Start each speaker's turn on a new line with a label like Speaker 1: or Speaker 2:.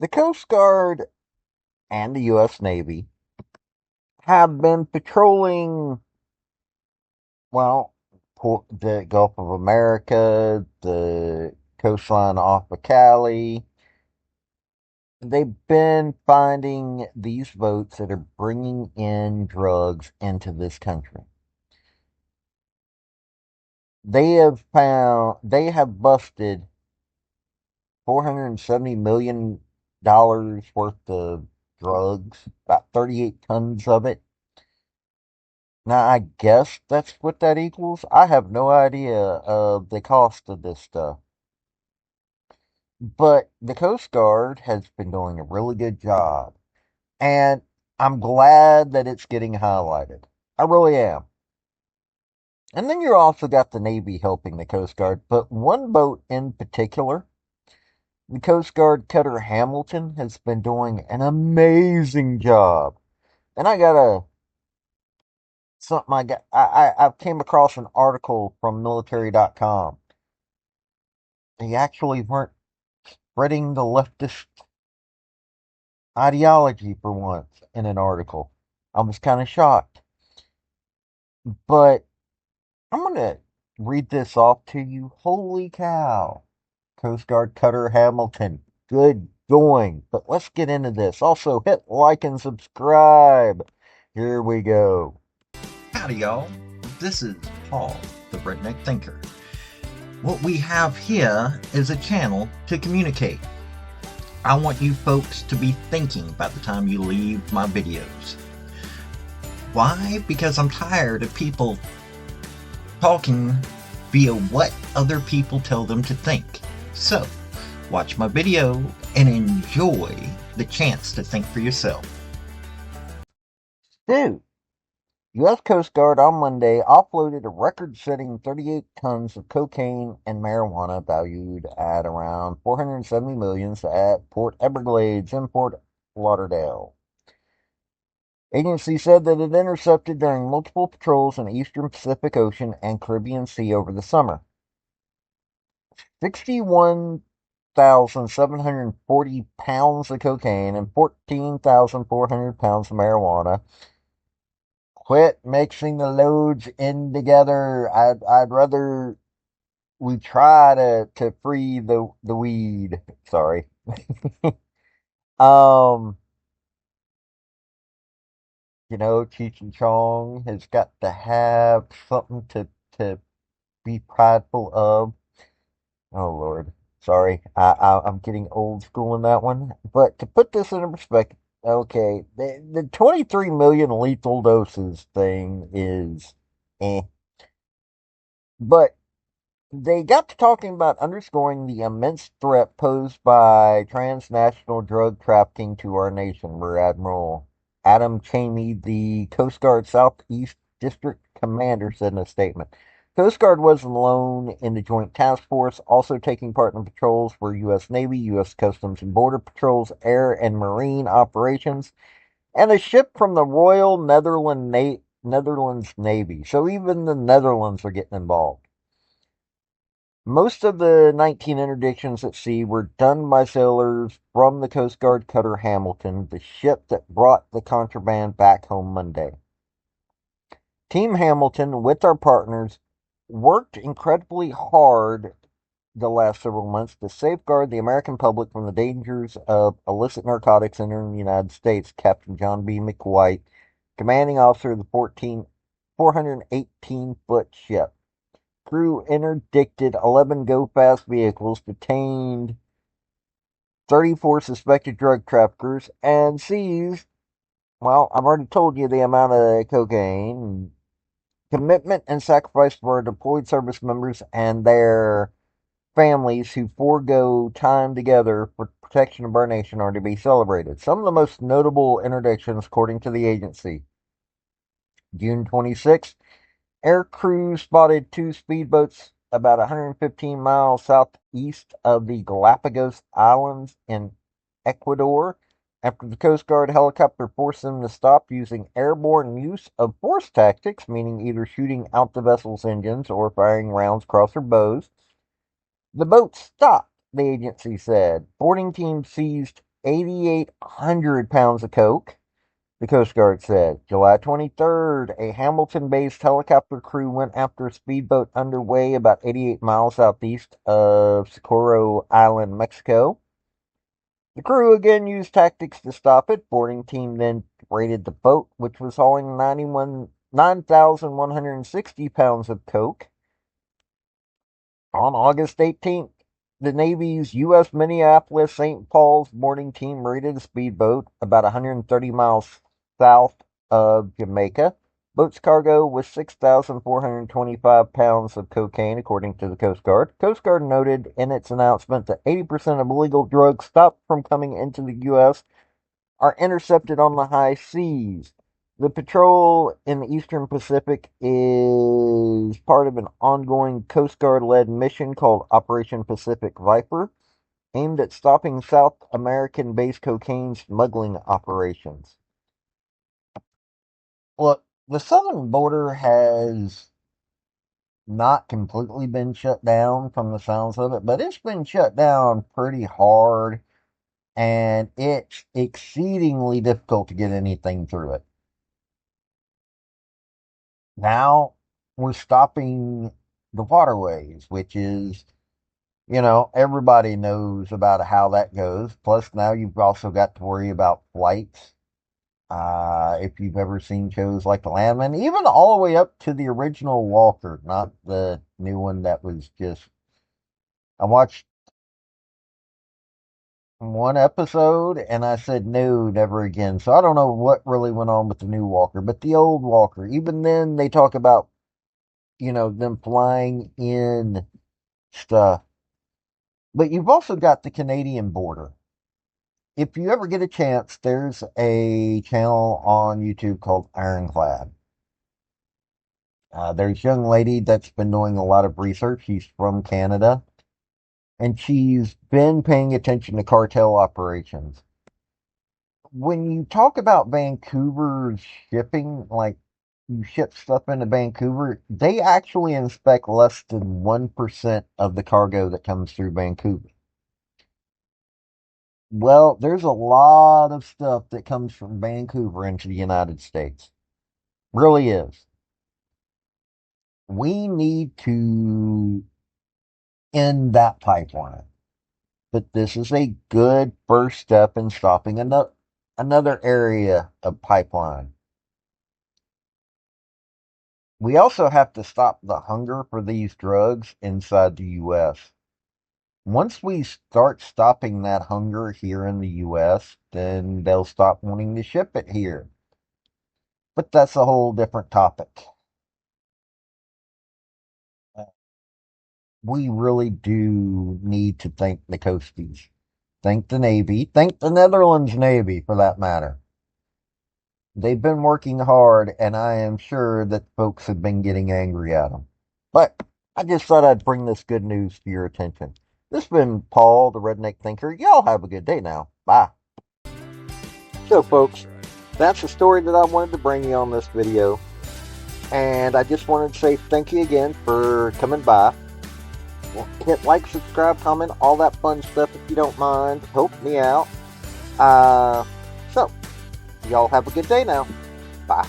Speaker 1: The Coast Guard and the U.S. Navy have been patrolling, well, the Gulf of America, the coastline off of Cali. They've been finding these boats that are bringing in drugs into this country. They have busted $470 million worth of drugs, about 38 tons of it. Now, I guess that's what that equals. I have no idea of the cost of this stuff. But the Coast Guard has been doing a really good job. And I'm glad that it's getting highlighted. I really am. And then you also got the Navy helping the Coast Guard. But one boat in particular, the Coast Guard cutter Hamilton, has been doing an amazing job. And I got a something I came across an article from military.com. They actually weren't spreading the leftist ideology for once in an article. I was kind of shocked. But I'm going to read this off to you. Holy cow. Coast Guard cutter Hamilton. Good going. But let's get into this. Also, hit like and subscribe. Here we go.
Speaker 2: Howdy, y'all. This is Paul, the Redneck Thinker. What we have here is a channel to communicate. I want you folks to be thinking by the time you leave my videos. Why? Because I'm tired of people talking via what other people tell them to think. So, watch my video and enjoy the chance to think for yourself.
Speaker 1: Dude, U.S. Coast Guard on Monday offloaded a record-setting 38 tons of cocaine and marijuana valued at around $470 million at Port Everglades in Fort Lauderdale. Agency said that it intercepted during multiple patrols in the Eastern Pacific Ocean and Caribbean Sea over the summer. 61,740 pounds of cocaine and 14,400 pounds of marijuana. Quit mixing the loads in together. I'd rather we try to free the weed. Sorry. um, Cheech and Chong has got to have something to be prideful of. Oh Lord, sorry, I'm getting old school in that one. But to put this into perspective, okay, the 23 million lethal doses thing is, eh. But they got to talking about underscoring the immense threat posed by transnational drug trafficking to our nation, Rear Admiral Adam Chamey, the Coast Guard Southeast District Commander, said in a statement. Coast Guard wasn't alone in the Joint Task Force. Also taking part in patrols were U.S. Navy, U.S. Customs and Border Patrols, air and marine operations, and a ship from the Royal Netherlands Navy. So even the Netherlands are getting involved. Most of the 19 interdictions at sea were done by sailors from the Coast Guard cutter Hamilton, the ship that brought the contraband back home Monday. Team Hamilton, with our partners, worked incredibly hard the last several months to safeguard the American public from the dangers of illicit narcotics entering the United States, Captain John B. McWhite, commanding officer of the 418-foot ship. Crew interdicted 11 go-fast vehicles, detained 34 suspected drug traffickers, and seized, well, I've already told you the amount of cocaine. Commitment and sacrifice for our deployed service members and their families who forego time together for protection of our nation are to be celebrated. Some of the most notable interdictions, according to the agency. June 26th, air crew spotted two speedboats about 115 miles southeast of the Galapagos Islands in Ecuador after the Coast Guard helicopter forced them to stop using airborne use of force tactics, meaning either shooting out the vessel's engines or firing rounds across their bows. The boat stopped, the agency said. Boarding teams seized 8,800 pounds of coke, the Coast Guard said. July 23rd, a Hamilton-based helicopter crew went after a speedboat underway about 88 miles southeast of Socorro Island, Mexico. The crew again used tactics to stop it. Boarding team then raided the boat, which was hauling 9,160 pounds of coke. On August 18th, the Navy's U.S. Minneapolis St. Paul's boarding team raided a speedboat about 130 miles south of Jamaica. Boat's cargo was 6,425 pounds of cocaine, according to the Coast Guard. Coast Guard noted in its announcement that 80% of illegal drugs stopped from coming into the U.S. are intercepted on the high seas. The patrol in the Eastern Pacific is part of an ongoing Coast Guard-led mission called Operation Pacific Viper, aimed at stopping South American-based cocaine smuggling operations. Look, the southern border has not completely been shut down from the sounds of it, but it's been shut down pretty hard, and it's exceedingly difficult to get anything through it. Now we're stopping the waterways, which is, everybody knows about how that goes. Plus, now you've also got to worry about flights. If you've ever seen shows like The Landman, even all the way up to the original Walker, not the new one that was just. I watched one episode and I said, no, never again. So I don't know what really went on with the new Walker, but the old Walker, even then they talk about, them flying in stuff. But you've also got the Canadian border. If you ever get a chance, there's a channel on YouTube called Ironclad. There's a young lady that's been doing a lot of research. She's from Canada, and she's been paying attention to cartel operations. When you talk about Vancouver's shipping, like you ship stuff into Vancouver, they actually inspect less than 1% of the cargo that comes through Vancouver. Well, there's a lot of stuff that comes from Vancouver into the United States. Really is. We need to end that pipeline. But this is a good first step in stopping another area of pipeline. We also have to stop the hunger for these drugs inside the U.S. Once we start stopping that hunger here in the U.S., then they'll stop wanting to ship it here. But that's a whole different topic. We really do need to thank the Coasties. Thank the Navy. Thank the Netherlands Navy, for that matter. They've been working hard, and I am sure that folks have been getting angry at them. But I just thought I'd bring this good news to your attention. This has been Paul, the Redneck Thinker. Y'all have a good day now. Bye. So, folks, that's the story that I wanted to bring you on this video. And I just wanted to say thank you again for coming by. Hit like, subscribe, comment, all that fun stuff if you don't mind. Help me out. So, y'all have a good day now. Bye.